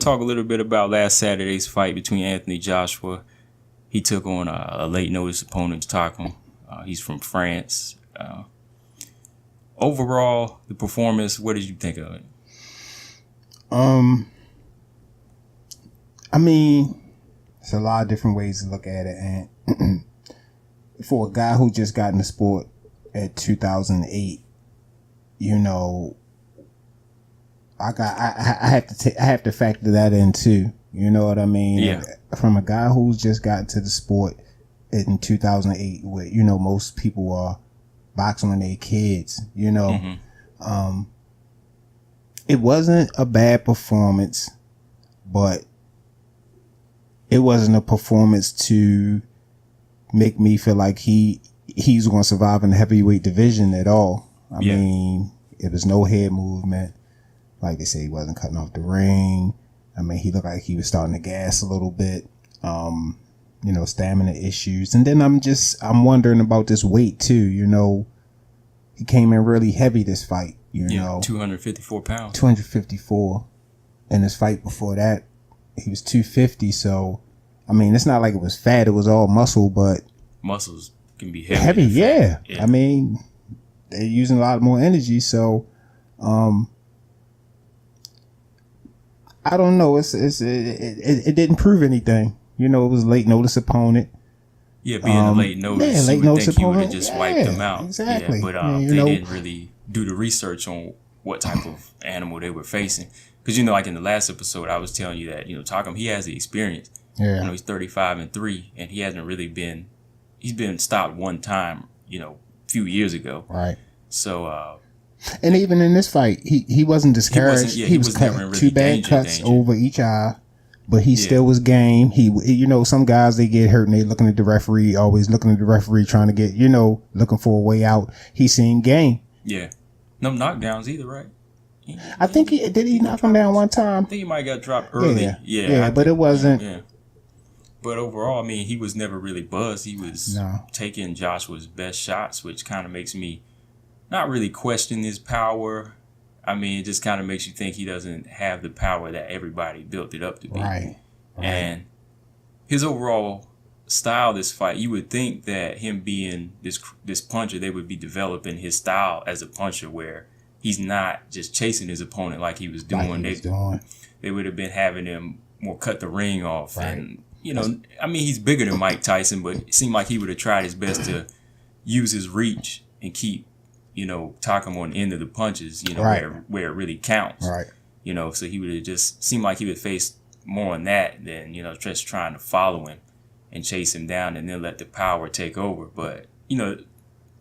talk a little bit about last Saturday's fight between Anthony Joshua. He took on a late notice opponent, Takam. He's from France. Overall, the performance, what did you think of it? I mean, it's a lot of different ways to look at it, and for a guy who just got in the sport at 2008, you know, I have to factor that in too. You know what I mean? Yeah. From a guy who's just got into the sport in 2008, where, you know, most people are boxing when they're kids, you know. It wasn't a bad performance, but it wasn't a performance to make me feel like he's going to survive in the heavyweight division at all. I mean, it was no head movement. Like they say, he wasn't cutting off the ring. I mean, he looked like he was starting to gas a little bit. You know, stamina issues. And then I'm wondering about this weight too. You know, he came in really heavy this fight. You know, 254 pounds. 254. And his fight before that, he was 250. So, I mean, it's not like it was fat. It was all muscle, but muscles can be heavy. Heavy, yeah. I mean, they're using a lot more energy. So, I don't know. It didn't prove anything. You know, it was a late notice opponent. Yeah, being a late notice, late you would notice think he would have opponent. just wiped them out. Exactly. Yeah, but they didn't really do the research on what type of animal they were facing. Because, you know, like in the last episode, I was telling you that, you know, Takam, he has the experience. Yeah. You know, he's 35-3, and he hasn't really been, he's been stopped one time, you know, a few years ago. Right. So, and even in this fight, he wasn't discouraged. He was cut really 2 bad cuts over each eye, but he still was game. You know, some guys, they get hurt and they looking at the referee, always looking at the referee, trying to get, you know, looking for a way out. He seen game. Yeah. No knockdowns either, right? I think did he knock him down one time? I think he might have got dropped early. Yeah, but it wasn't. Yeah. But overall, I mean, he was never really buzzed. He was taking Joshua's best shots, which kind of makes me not really question his power. I mean, it just kind of makes you think he doesn't have the power that everybody built it up to be. Right. And his overall style, this fight, you would think that him being this puncher, they would be developing his style as a puncher where he's not just chasing his opponent like he was doing. They would have been having him more cut the ring off. Right. And, you know, I mean, he's bigger than Mike Tyson, but it seemed like he would have tried his best to use his reach and keep, you know, Takam on the end of the punches, you know, where it really counts. Right. You know, so he would have just seemed like he would face more on that than, you know, just trying to follow him and chase him down and then let the power take over. But, you know,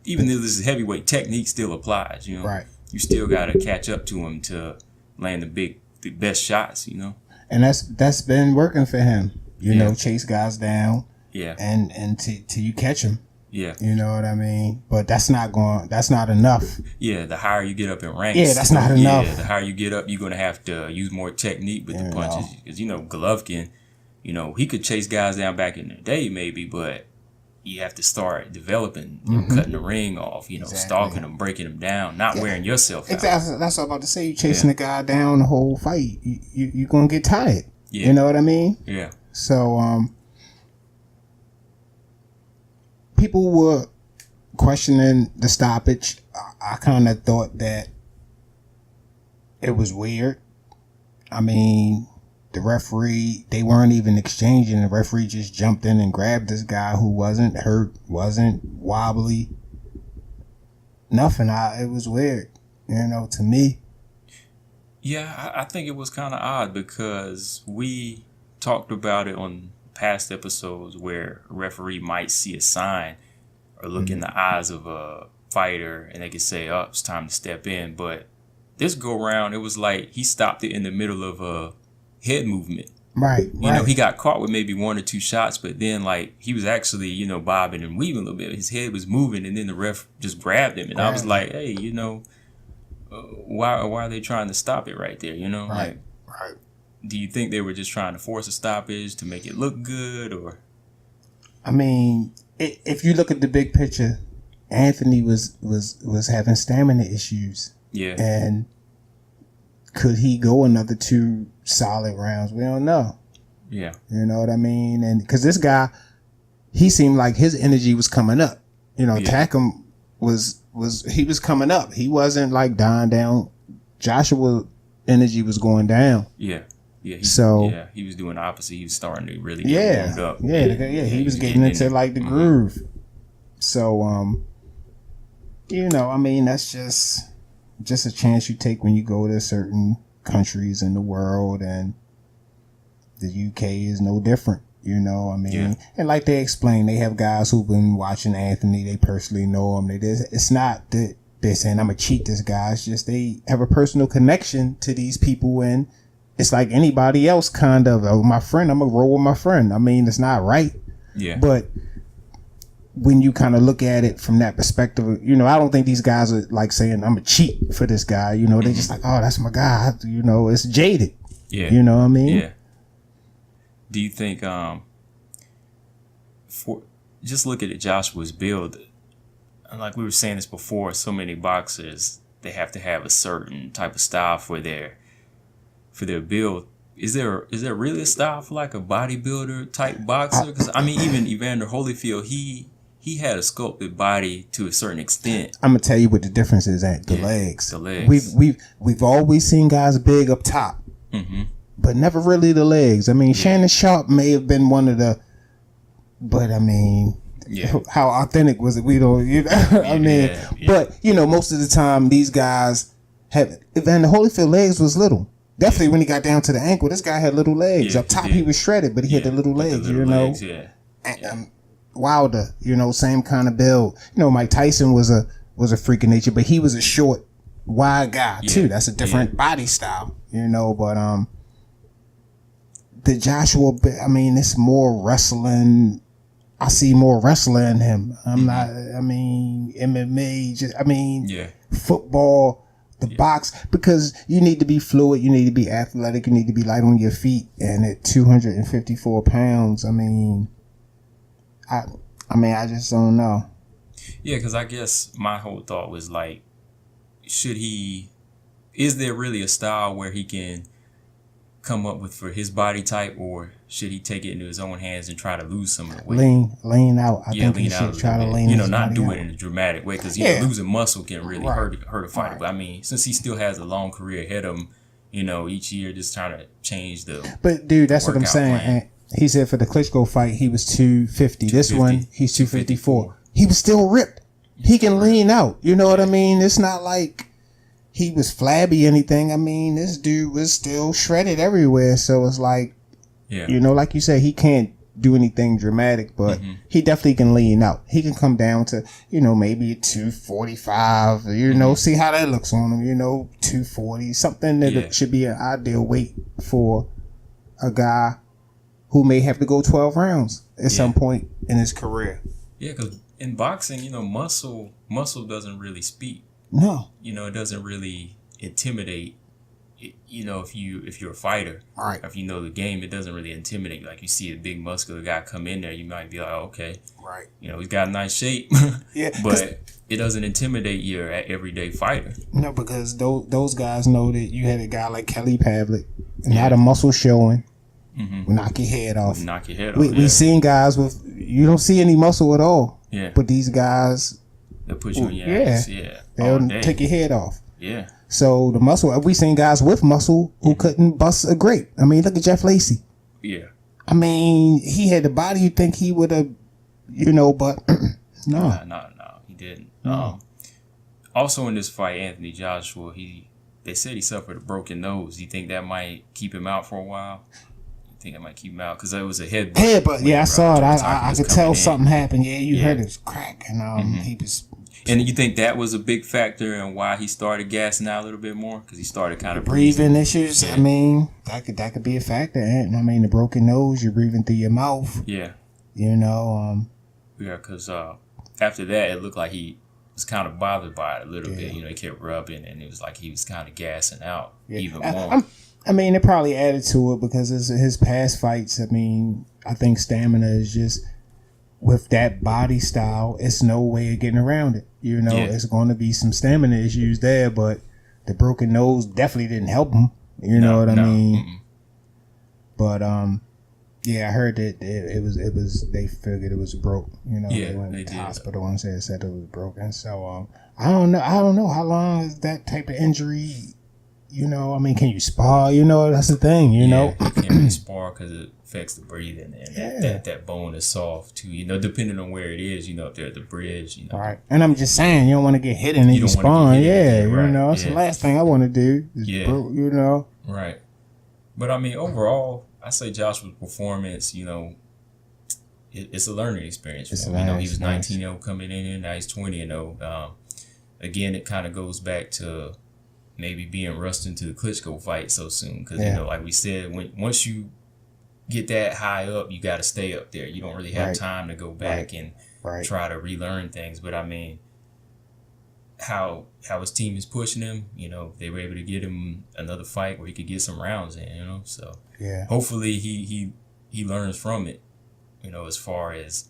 even though this is heavyweight, technique still applies, you know. Right. You still got to catch up to him to land the best shots, you know. And that's been working for him. You know, chase guys down. Yeah. And till you catch them. Yeah. You know what I mean? But that's not enough. Yeah, the higher you get up in ranks. Yeah, that's not enough. Yeah, the higher you get up, you're going to have to use more technique with the punches. Because, you know, Golovkin, you know, he could chase guys down back in the day maybe, but you have to start developing, you know, cutting the ring off, you know, stalking them, breaking them down, not wearing yourself out. Exactly. That's what I'm about to say. You chasing the guy down the whole fight. You're going to get tired. Yeah. You know what I mean? Yeah. So, people were questioning the stoppage. I kind of thought that it was weird. I mean, the referee, they weren't even exchanging. The referee just jumped in and grabbed this guy who wasn't hurt, wasn't wobbly, nothing. It was weird, you know, to me. Yeah, I think it was kind of odd because we talked about it on past episodes where a referee might see a sign or look in the eyes of a fighter and they could say, oh, it's time to step in. But this go round, it was like he stopped it in the middle of a head movement. Right. You know, he got caught with maybe 1 or 2 shots, but then like he was actually, you know, bobbing and weaving a little bit. His head was moving and then the ref just grabbed him. And I was like, hey, you know, why are they trying to stop it right there? You know, right. Do you think they were just trying to force a stoppage to make it look good, or? I mean, if you look at the big picture, Anthony was having stamina issues. Yeah. And could he go another 2 solid rounds? We don't know. Yeah. You know what I mean? And because this guy, he seemed like his energy was coming up. You know, Takam was coming up. He wasn't like dying down. Joshua energy was going down. Yeah. Yeah. He was doing the opposite. He was starting to really get warmed up. Yeah. He was getting into like the groove. So, you know, I mean, that's just a chance you take when you go to certain countries in the world, and the UK is no different. You know, I mean, and like they explain, they have guys who've been watching Anthony. They personally know him. It's not that they're saying I'm gonna cheat this guy. It's just they have a personal connection to these people, and it's like anybody else kind of. Oh, my friend, I'm gonna roll with my friend. I mean, it's not right. Yeah. But when you kind of look at it from that perspective, you know, I don't think these guys are like saying I'm gonna cheat for this guy. You know, they just like, oh, that's my guy. You know, it's jaded. Yeah. You know what I mean? Yeah. Do you think, for just look at it, Joshua's build, and like we were saying this before, so many boxers, they have to have a certain type of style for their build. Is there really a style for like a bodybuilder type boxer? Because I mean, even Evander Holyfield, he had a sculpted body to a certain extent. I'm gonna tell you what the difference is at the legs. The legs. We've always seen guys big up top. Mm-hmm. But never really the legs. I mean, Shannon Sharp may have been one of the, but I mean, how authentic was it? We don't, you know, I mean, but you know, most of the time these guys have, and the Holyfield legs was little. Definitely when he got down to the ankle, this guy had little legs. Up top he was shredded, but he had the little legs, you know. And, Wilder, you know, same kind of build. You know, Mike Tyson was a freak of nature, but he was a short, wide guy too. That's a different body style, you know, but the Joshua, I mean, it's more wrestling. I see more wrestling in him. I'm not, I mean, MMA, football, the box, because you need to be fluid, you need to be athletic, you need to be light on your feet. And at 254 pounds, I mean, I just don't know. Yeah, because I guess my whole thought was like, is there really a style where he can come up with for his body type, or should he take it into his own hands and try to lose some of the weight? Lean out. I think he should try to lean. You know, not do it in a dramatic way, because losing muscle can really hurt a fighter. But I mean, since he still has a long career ahead of him, you know, each year just trying to change the. But dude, that's what I'm saying. And he said for the Klitschko fight he was 250. This one he's 254. He was still ripped. He can lean out. You know what I mean? It's not like he was flabby or anything. I mean, this dude was still shredded everywhere. So it's like, you know, like you said, he can't do anything dramatic, but he definitely can lean out. He can come down to, you know, maybe 245, you know, see how that looks on him, you know, 240, something that should be an ideal weight for a guy who may have to go 12 rounds at some point in his career. Yeah, because in boxing, you know, muscle doesn't really speak. No. You know, it doesn't really intimidate. You know, if you're a fighter, right, if you know the game, it doesn't really intimidate. Like you see a big muscular guy come in there, you might be like, oh, okay, right, you know, he's got a nice shape, but it doesn't intimidate your everyday fighter. No, because those guys know that you had a guy like Kelly Pavlik, and now the muscle showing, will knock your head off. We seen guys with, you don't see any muscle at all. Yeah, but these guys, they'll put you in your ass. They'll take your head off. Yeah. So the muscle, we seen guys with muscle who couldn't bust a grape. I mean, look at Jeff Lacey. Yeah. I mean, he had the body you think he would have, you know, but no, he didn't. Also in this fight, Anthony Joshua, they said he suffered a broken nose. Do you think that might keep him out for a while? You think that might keep him out because it was a headbutt? Headbutt, yeah, I saw it. I could tell something happened. Yeah, you heard it crack, and he was. And you think that was a big factor in why he started gassing out a little bit more? Because he started kind of breathing issues. Yeah. I mean, that could be a factor. And I mean, the broken nose, you're breathing through your mouth. Yeah. You know. Yeah, because after that, it looked like he was kind of bothered by it a little bit. You know, he kept rubbing, and it was like he was kind of gassing out even more. I mean, it probably added to it because his past fights. I mean, I think stamina is just. With that body style, it's no way of getting around it. You know, it's going to be some stamina issues there, but the broken nose definitely didn't help him. You know what I mean? Mm-mm. But yeah, I heard that it was they figured it was broke. You know, Yeah, they went they to the did. hospital and said it was broken. So I don't know how long is that type of injury. You know, I mean, can you spar? You know, that's the thing. You know, you can't really spar because it affects the breathing, and that bone is soft too. You know, depending on where it is. You know, if they're at the bridge. You know, right. And I'm just saying, you don't want to get hit and then you sparring. Yeah, right. You know, that's the last thing I want to do. Is you know, right. But I mean, overall, I say Joshua's performance. You know, it's a learning experience for him. You know, he was 19-0 coming in, and now he's 20-0. Again, it kind of goes back to maybe being rushed into the Klitschko fight so soon, because you know, like we said, once you get that high up, you got to stay up there. You don't really have time to go back and try to relearn things. But I mean, how his team is pushing him, you know, they were able to get him another fight where he could get some rounds in, you know. So hopefully he learns from it, you know, as far as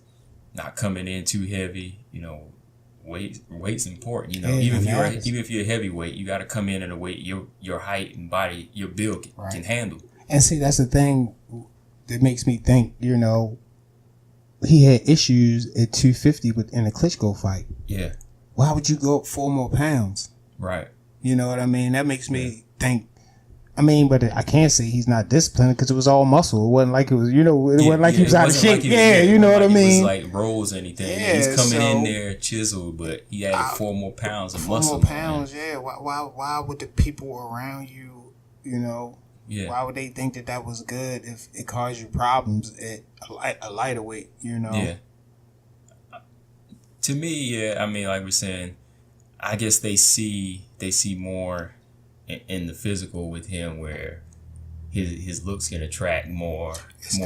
not coming in too heavy. You know, weight's important, you know. Even if you're a heavyweight, you got to come in at a weight your height and body, your build can handle. And see, that's the thing that makes me think, you know, he had issues at 250 in the Klitschko fight. Yeah. Why would you go up 4 more pounds? Right. You know what I mean? That makes me think. I mean, but I can't say he's not disciplined because it was all muscle. It wasn't like it was, you know, it wasn't like he was out of shape. You know what I mean? It was like rolls or anything. Yeah, he's coming in there chiseled, but he added 4 more pounds of muscle. 4 more pounds, yeah. Why would the people around you, you know, why would they think that was good if it caused you problems at a lighter weight, you know? Yeah. To me, I mean, like we're saying, I guess they see more in the physical with him, where his looks can attract more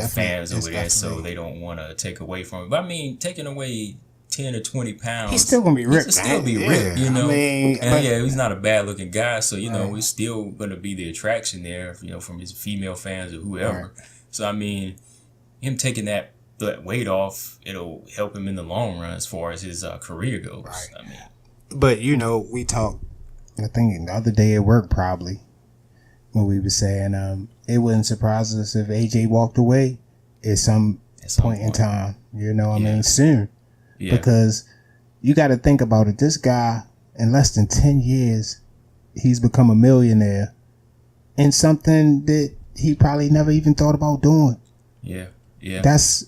fans over there, so they don't want to take away from him. But I mean, taking away 10 or 20 pounds, he's still gonna be ripped. He's still be ripped, you know. I mean, he's not a bad looking guy, so you know, he's still gonna be the attraction there, you know, from his female fans or whoever. So I mean, him taking that weight off, it'll help him in the long run as far as his career goes. I mean, but you know, we talked, I think the other day at work probably, when we were saying it wouldn't surprise us if AJ walked away at some point in time. You know what I mean? Soon. Yeah. Because you got to think about it. This guy, in less than 10 years, he's become a millionaire in something that he probably never even thought about doing. Yeah. Yeah. That's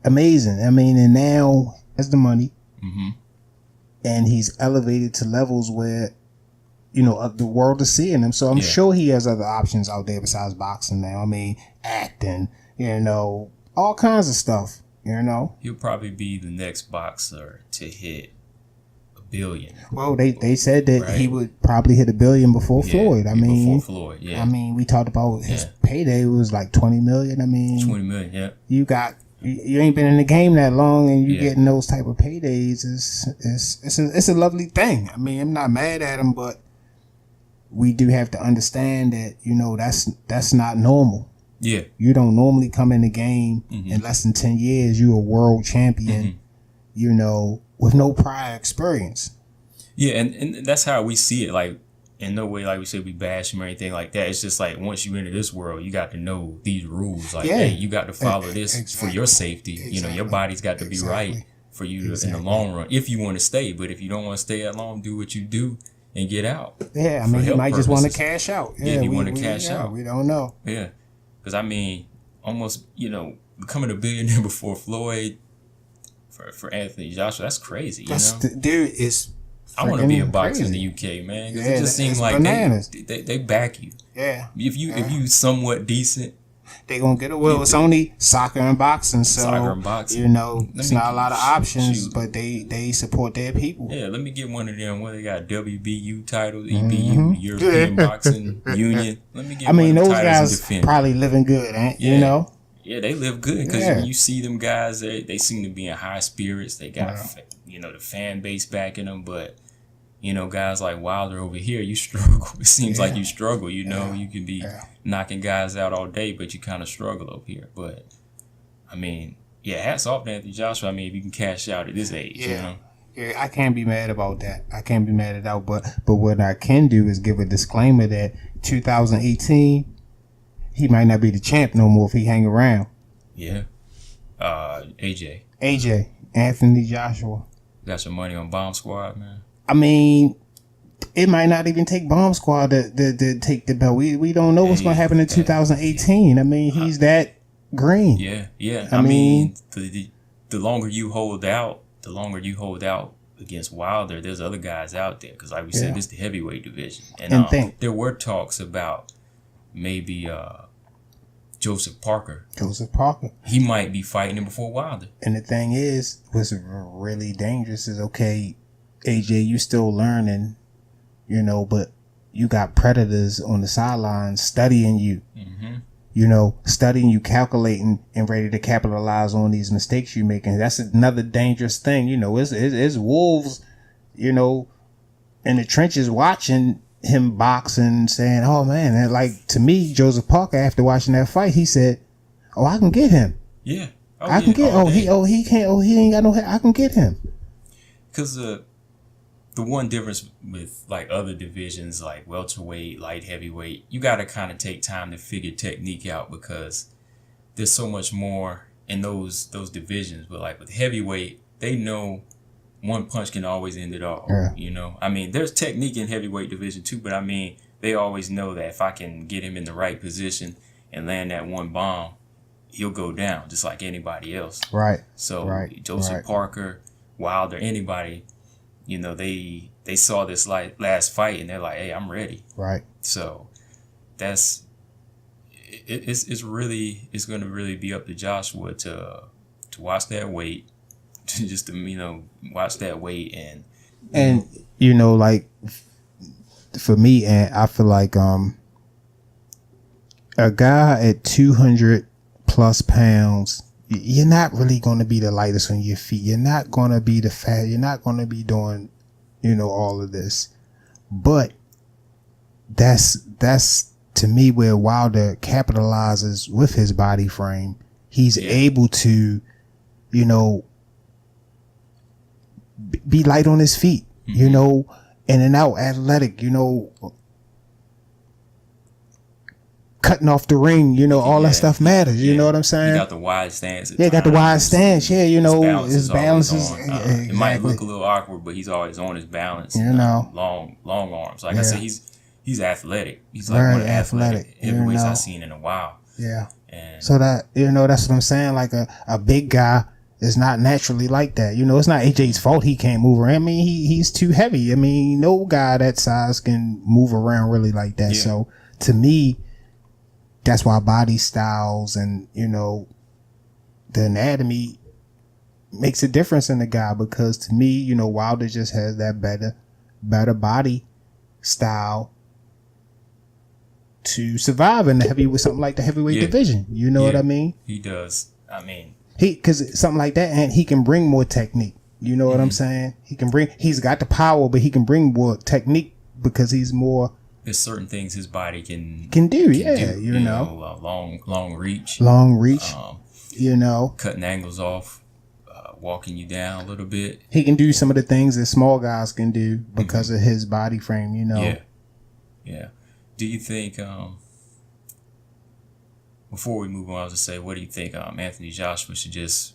amazing. I mean, and now has the money. Mm-hmm. And he's elevated to levels where, you know, the world is seeing him. So I'm sure he has other options out there besides boxing now. I mean, acting, you know, all kinds of stuff, you know. He'll probably be the next boxer to hit $1 billion. Well, they said that he would probably hit $1 billion before Floyd. I mean, before Floyd, I mean, we talked about his payday was like 20 million. I mean, 20 million, yeah. You ain't been in the game that long, and you getting those type of paydays. It's a lovely thing. I mean, I'm not mad at him, but we do have to understand that, you know, that's not normal. Yeah, you don't normally come in the game in less than 10 years. You're a world champion, you know, with no prior experience. Yeah, and that's how we see it. Like, in no way, like we said, we bash him or anything like that. It's just like, once you enter this world, you got to know these rules. Like, hey, you got to follow this for your safety. You know, your body's got to be right for you to, in the long run, if you want to stay. But if you don't want to stay that long, do what you do and get out. Yeah, I mean, he might just want to cash out. Yeah, he want to cash out. We don't know. Yeah, because I mean, almost, you know, becoming $1 billionaire before Floyd for Anthony Joshua, that's crazy. Dude, it's. I want to be a boxer in the UK, man. Because it just seems like they back you. Yeah. If you somewhat decent, they gonna get away. It's only soccer and boxing, so you know, it's not a lot of options, but they support their people. Yeah, let me get one of them. What they got? WBU titles, EBU, European Boxing Union. Let me get. I mean, those guys probably living good, ain't you know? Yeah, they live good because when you see them guys, they seem to be in high spirits. They got you know, the fan base backing them, but you know, guys like Wilder over here, you struggle. It seems like you struggle. You know, you can be knocking guys out all day, but you kind of struggle up here. But I mean, hats off to Anthony Joshua. I mean, if you can cash out at this age, you know. Yeah, I can't be mad about that. I can't be mad at that. But what I can do is give a disclaimer that 2018, he might not be the champ no more if he hang around. Yeah. AJ. Anthony Joshua. Got your money on Bomb Squad, man? I mean, it might not even take Bomb Squad to take the belt. We don't know what's going to happen in 2018. I mean, he's that green. Yeah. I mean the longer you hold out, against Wilder, there's other guys out there. Because like we said, this is the heavyweight division. And there were talks about maybe Joseph Parker. He might be fighting him before Wilder. And the thing is, what's really dangerous is, okay, AJ, you still learning, but you got predators on the sidelines studying you. Mm-hmm. Studying you, calculating, and ready to capitalize on these mistakes you're making. That's another dangerous thing. It's wolves, in the trenches watching him boxing, saying, oh man, and like, to me, Joseph Parker, after watching that fight, he said, oh, I can get him. Yeah. I can get, he ain't got no head. I can get him. Because the one difference with like other divisions, like welterweight, light heavyweight, you got to kind of take time to figure technique out, because there's so much more in those divisions. But like with heavyweight, they know one punch can always end it all. Yeah. I mean, there's technique in heavyweight division too, but I mean, they always know that if I can get him in the right position and land that one bomb, he'll go down just like anybody else. Right. So Joseph Parker, Wilder, anybody, they saw this like last fight and they're like, hey, I'm ready. Right. So it's going to really be up to Joshua to watch that weight. Just to watch that weight and like for me, and I feel like a guy at 200 plus pounds, you're not really going to be the lightest on your feet. You're not going to be the fat. You're not going to be doing all of this. But that's to me where Wilder capitalizes with his body frame. He's able to be light on his feet, in and out, athletic, cutting off the ring, all that stuff matters. You know what I'm saying? He got the wide stance. Got the wide stance. Yeah, his balance is. Exactly. It might look a little awkward, but he's always on his balance. Long arms. Like I said, he's athletic. He's like one of the athletic heavyweights I've seen in a while. Yeah. And so that that's what I'm saying. Like a big guy is not naturally like that. It's not AJ's fault he can't move around. I mean, he's too heavy. I mean, no guy that size can move around really like that. Yeah. So to me, that's why body styles and, the anatomy makes a difference in the guy, because to me, Wilder just has that better body style to survive in the heavyweight, something like the heavyweight division. You know what I mean? He does. I mean, because something like that, and he can bring more technique. You know what I'm saying? He's got the power, but he can bring more technique because he's more. There's certain things his body can do. Long reach. Cutting angles off, walking you down a little bit. He can do some of the things that small guys can do because of his body frame. Yeah. Do you think? Before we move on, I was to say, what do you think? Anthony Joshua should just.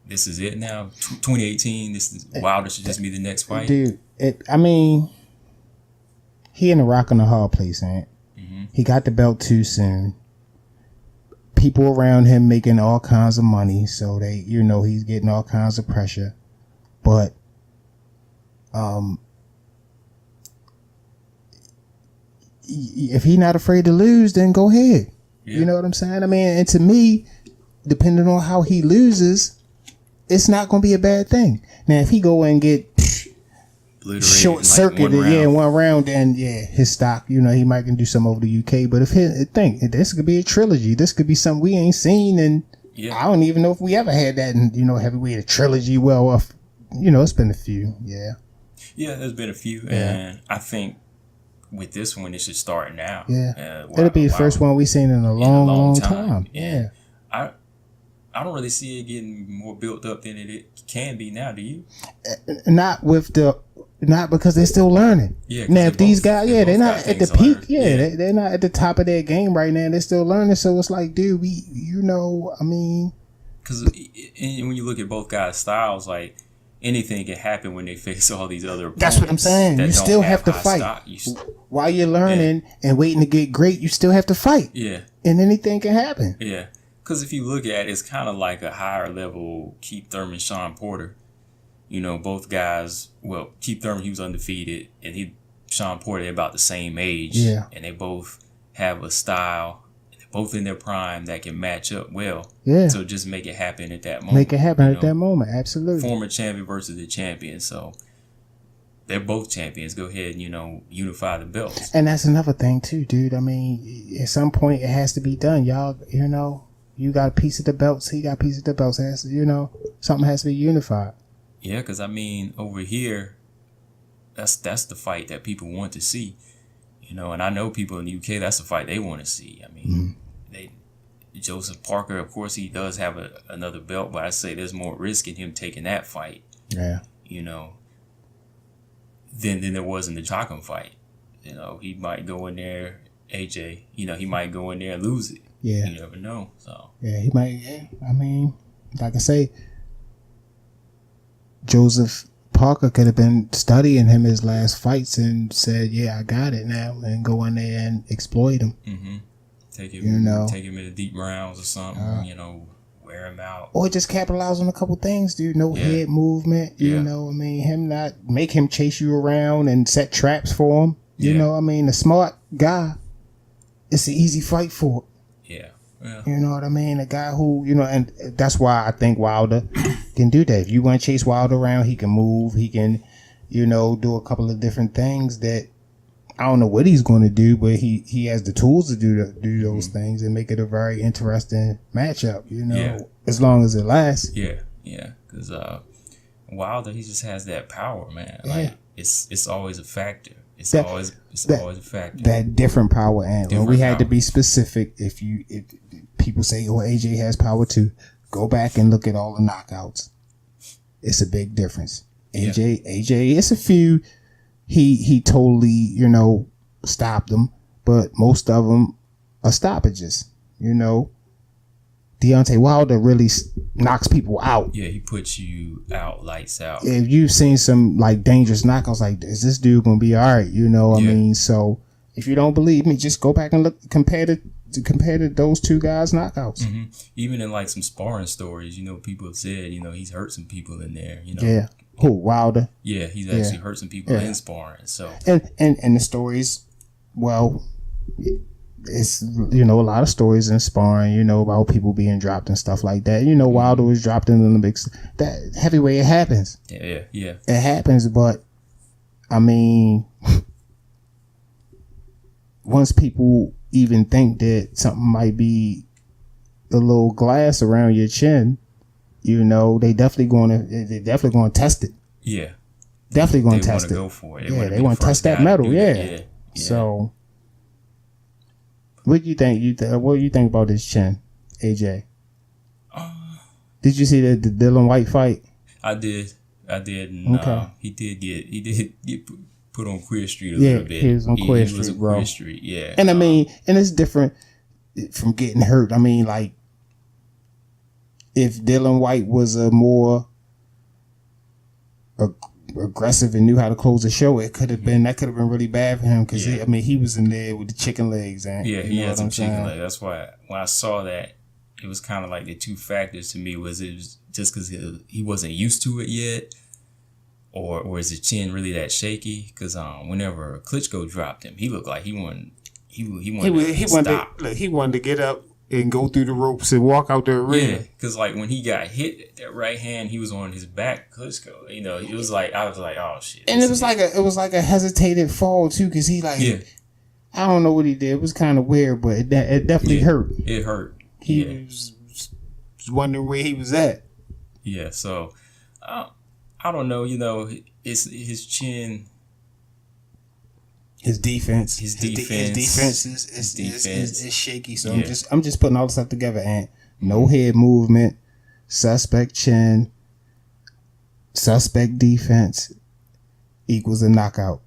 This is it now. 2018. Wilder should just be the next fight. Dude, he in a rock and a hard place, ain't? Mm-hmm. He got the belt too soon. People around him making all kinds of money, so they, he's getting all kinds of pressure. But, if he's not afraid to lose, then go ahead. Yeah. You know what I'm saying? I mean, and to me, depending on how he loses, it's not going to be a bad thing. Now, if he go and get short circuited, in one round, then his stock, he might can do something over the UK. But if this could be a trilogy. This could be something we ain't seen, and I don't even know if we ever had that in heavyweight, a trilogy. Well, it's been a few. Yeah, there's been a few, and I think with this one, it should start now. Yeah, it'll be the first one we've seen in a long time. Yeah. I don't really see it getting more built up than it can be now. Do you? Not because they're still learning. Yeah. Now, if these guys, they're not got at the things to peak. learn. Yeah, they're not at the top of their game right now. They're still learning. So it's like, dude, Because when you look at both guys' styles, like anything can happen when they face all these other opponents. That's what I'm saying. You still have to fight. While you're learning and waiting to get great, you still have to fight. Yeah. And anything can happen. Yeah. Because if you look at it, it's kind of like a higher level Keith Thurman, Sean Porter. You know, both guys, well, Keith Thurman, he was undefeated, and Sean Porter, they're about the same age. Yeah. And they both have a style, both in their prime, that can match up well. Yeah. So just make it happen at that moment. Make it happen at that moment. Absolutely. Former champion versus the champion. So they're both champions. Go ahead and, unify the belts. And that's another thing too, dude. I mean, at some point it has to be done. Y'all, you got a piece of the belts. He got a piece of the belts. It has to, something has to be unified. Yeah, because, over here, that's the fight that people want to see. And I know people in the UK, that's the fight they want to see. Joseph Parker, of course, he does have another belt, but I say there's more risk in him taking that fight. Yeah. Than there was in the Takam fight. He might go in there, AJ, he might go in there and lose it. Yeah. You never know. So yeah, he might. Yeah. Like I say, Joseph Parker could have been studying him his last fights and said, "Yeah, I got it now," and go in there and exploit him. Mm-hmm. Take him into deep rounds or something. Wear him out, or just capitalize on a couple things, dude. No head movement. Him not make him chase you around and set traps for him. A smart guy. It's an easy fight for. Yeah. Yeah. You know what I mean? A guy who, and that's why I think Wilder can do that. If you want to chase Wilder around, he can move. He can, do a couple of different things that I don't know what he's going to do, but he has the tools to do those things and make it a very interesting matchup, as long as it lasts. Yeah, yeah. Because Wilder, he just has that power, man. Like, it's always a factor. It's always a factor. That different power, and we had to be specific. If people say, "Oh, AJ has power too," go back and look at all the knockouts. It's a big difference. AJ, it's a few. He totally, stopped them, but most of them are stoppages. Deontay Wilder really knocks people out. Yeah, he puts you out, lights out. If you've seen some dangerous knockouts, is this dude gonna be all right? So if you don't believe me, just go back and look, compare to those two guys' knockouts. Mm-hmm. Even in some sparring stories, people have said, he's hurt some people in there. Yeah. Who, Wilder? Yeah, he's actually hurt some people in sparring. So and the stories, well, it's a lot of stories in sparring, about people being dropped and stuff like that. Wilder was dropped in the Olympics. That heavyweight, it happens. Yeah. It happens, but once people even think that something might be a little glass around your chin, they definitely going to test it. Yeah. Definitely going to test it. They want to go for it. They want to test that metal. Yeah. So, what do you think? What do you think about this chin, AJ? Did you see the Dylan White fight? I did. And, he did get put on Queer Street a little bit. He was on Queer Street, was on bro. Queer Street, yeah. And and it's different from getting hurt. If Dylan White was a more aggressive and knew how to close the show, that could have been really bad for him because he was in there with the chicken legs and he had some chicken legs. That's why when I saw that, it was kind of like the two factors to me was it was just because he wasn't used to it yet, or is his chin really that shaky? Because whenever Klitschko dropped him, he looked like he wanted to stop. He wanted to get up and go through the ropes and walk out the arena. Yeah, because when he got hit, that right hand, he was on his back. Klitschko, it was like I was like, oh shit. And it was like a hesitated fall too, because he I don't know what he did. It was kind of weird, but it definitely hurt. It hurt. He was wondering where he was at. Yeah, so I don't know. It's his chin. His defense. His defense is shaky. So I'm just putting all this stuff together, and no head movement, suspect chin, suspect defense equals a knockout.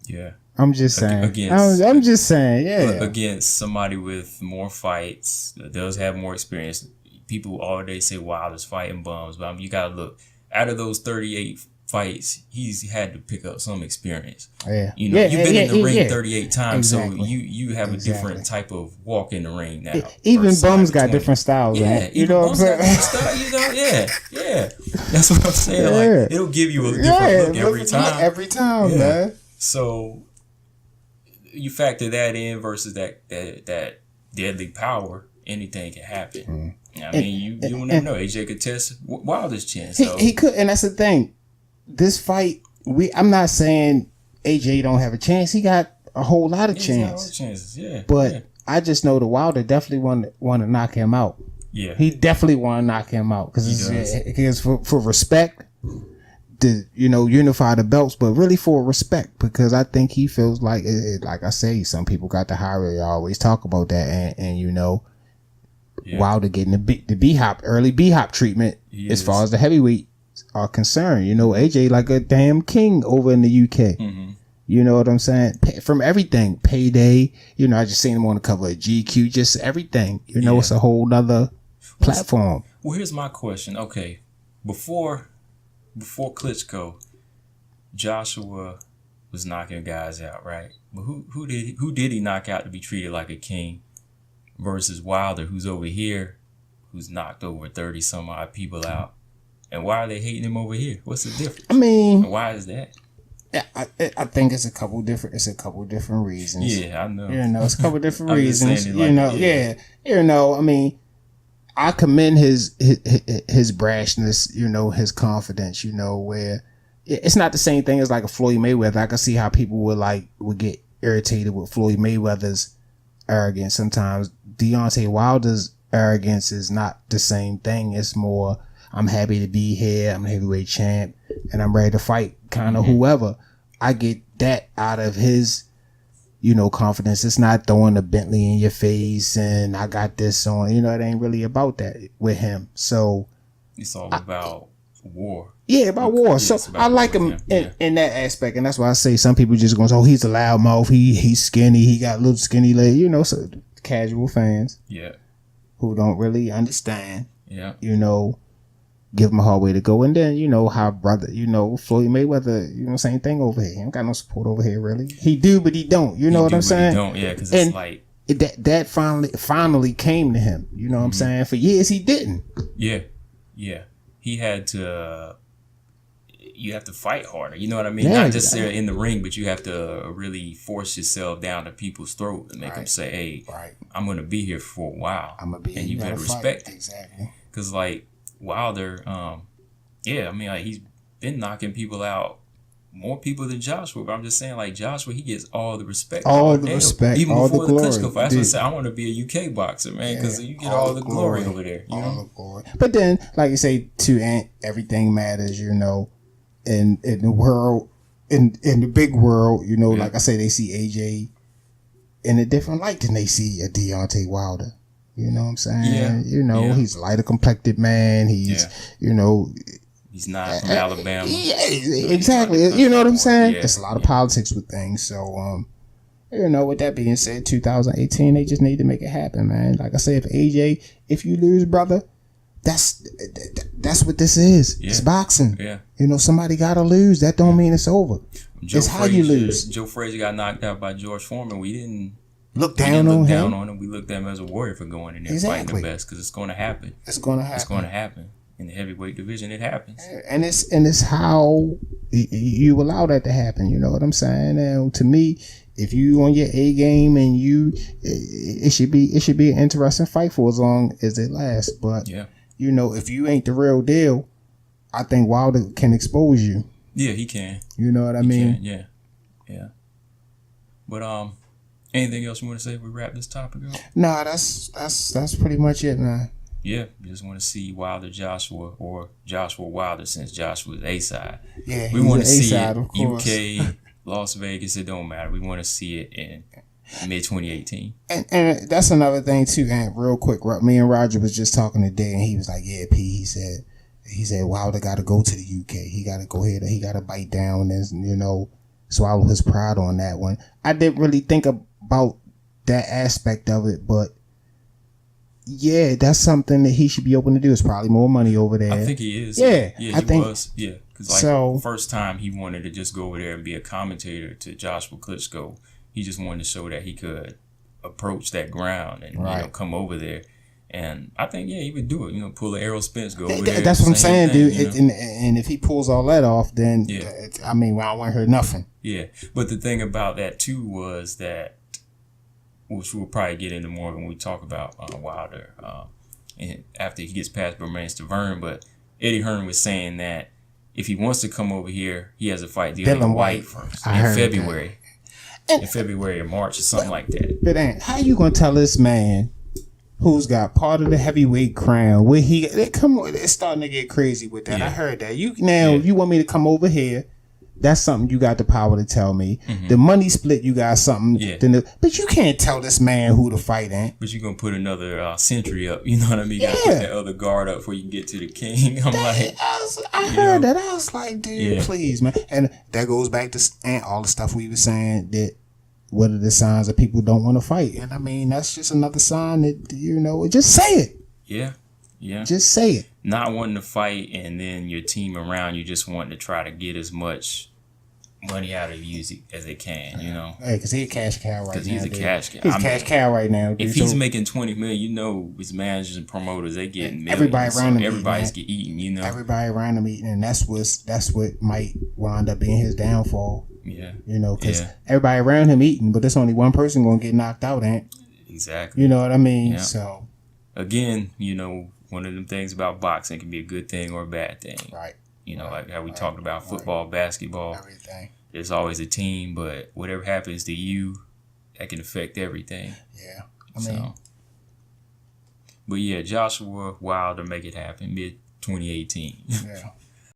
Yeah. I'm just saying. I'm just saying, yeah. Against somebody with more fights, does have more experience. People all day say Wilder's fighting bums, but I mean, you gotta look. Out of those 38 fights, he's had to pick up some experience. Yeah. You know, you've been in the ring 38 times, exactly. so you have a different type of walk in the ring now. Even bums got different styles, right? You know what I'm saying? Yeah. That's what I'm saying. Like, it'll give you a different look every time. Every time, man. So you factor that in versus that deadly power, anything can happen. I mean, you don't never know. AJ could test Wilder's chin. So. He could, and that's the thing. This fight, I'm not saying AJ don't have a chance. He got a whole lot of chances. Yeah. But I just know the Wilder definitely want to knock him out. Yeah. He definitely want to knock him out because for respect, to unify the belts, but really for respect, because I think he feels like I say, some people got the hierarchy. Always talk about that, and Wilder getting the B-hop, early B-hop treatment as far as the heavyweight are concerned. AJ like a damn king over in the UK. Mm-hmm. You know what I'm saying? From everything, Payday. I just seen him on the cover of GQ. Just everything. It's a whole nother platform. Well, here's my question. Okay, before Klitschko, Joshua was knocking guys out, right? But who did he knock out to be treated like a king? Versus Wilder, who's over here, who's knocked over 30 some odd people out. And why are they hating him over here? What's the difference? I mean, and why is that? I think it's a couple different reasons. Yeah, I know. It's a couple different reasons. I mean, I commend his brashness, his confidence, where it's not the same thing as like a Floyd Mayweather. I can see how people would get irritated with Floyd Mayweather's arrogance sometimes. Deontay Wilder's arrogance is not the same thing. It's more, I'm happy to be here, I'm a heavyweight champ, and I'm ready to fight kind of whoever. I get that out of his confidence. It's not throwing a Bentley in your face and I got this on. It ain't really about that with him. So it's all about war. Yeah, about war. So I like him in that aspect, and that's why I say some people just going, oh, he's a loudmouth, he's skinny, he got little skinny legs, so casual fans, who don't really understand, give him a hard way to go. And then how brother, Floyd Mayweather, same thing over here. He don't got no support over here really. He do, but he don't. You know what I'm saying? He don't, because it's like that finally came to him. You know what I'm saying? For years he didn't. Yeah. He had to. You have to fight harder. You know what I mean? Not just in the ring, but you have to really force yourself down to people's throat and make them say, "Hey, I'm going to be here for a while." And you better respect it. Exactly. Because like Wilder, he's been knocking people out, more people than Joshua. But I'm just saying, like Joshua, he gets all the respect, respect, even all before the Klitschko glory. fight. That's what I said. I want to be a UK boxer, man, because you get all the glory over there. The glory. But then, like you say, everything matters. In the world, in the big world, like I say, they see AJ in a different light than they see a Deontay Wilder. You know what I'm saying? He's a lighter complected man. He's, he's not from Alabama. Yeah, exactly. You know what I'm saying? There's a lot of politics with things. So, with that being said, 2018, they just need to make it happen, man. Like I said, if you lose, brother, that's what this is. It's boxing. Yeah. Somebody gotta lose. That don't mean it's over. It's how you lose. Joe Frazier got knocked out by George Foreman. We didn't look down on him. We looked at him as a warrior for going in there fighting the best, because it's going to happen. It's going to happen in the heavyweight division. It happens, and it's how you allow that to happen. You know what I'm saying? And to me, if you on your A game and it should be an interesting fight for as long as it lasts. But if you ain't the real deal, I think Wilder can expose you. Yeah, he can. You know what I mean? Can, yeah. But anything else you want to say if we wrap this topic up? Nah, that's pretty much it, man. Yeah, you just want to see Wilder Joshua or Joshua Wilder, since Joshua's A-side. Yeah, we want to see A-side, it UK, Las Vegas. It don't matter. We want to see it in mid 2018. And that's another thing too. And real quick, me and Roger was just talking today, and he was like, "Yeah, P." He said, Wilder got to go to the UK. He got to go ahead. He got to bite down and swallow his pride on that one. I didn't really think about that aspect of it, but yeah, that's something that he should be open to do. It's probably more money over there. I think he is. Yeah, I think he was. Yeah, because first time he wanted to just go over there and be a commentator to Joshua Klitschko. He just wanted to show that he could approach that ground and come over there. And I think, he would do it. Pull the Errol Spence, go over there. That's what I'm saying, dude. And if he pulls all that off, then, I don't want to hear nothing. Yeah. But the thing about that, too, was that, which we'll probably get into more when we talk about Wilder, and after he gets past Bermane Stavern, but Eddie Hearn was saying that if he wants to come over here, he has to fight Dylan White first in February. In February or March or something like that. But how you going to tell this man who's got part of the heavyweight crown where it's starting to get crazy with that. I heard that. You want me to come over here? That's something you got the power to tell me. Mm-hmm. The money split, you got something. Yeah. But you can't tell this man who to fight ain't. But you're going to put another sentry up. You know what I mean? You got to put that other guard up before you can get to the king. I heard that. I was like, dude, please, man. And that goes back to all the stuff we were saying, that what are the signs that people don't want to fight? And that's just another sign that, just say it. Yeah. Yeah. Just say it. Not wanting to fight, and then your team around you just wanting to try to get as much money out of you as they can, Hey, because he's a cash cow right now. Because he's a cash cow. He's a cash cow right now. If he's making $20 million, his managers and promoters, they getting millions. Everybody around him. Everybody's getting eaten, Everybody around him eating, and that's what might wind up being his downfall. Yeah. Because everybody around him eating, but there's only one person going to get knocked out, ain't? Exactly. You know what I mean? Yeah. So. Again, one of them things about boxing can be a good thing or a bad thing. Right. Like how we talked about football, basketball. Everything. There's always a team, but whatever happens to you, that can affect everything. Yeah. But Joshua Wilder, make it happen, mid 2018. Yeah.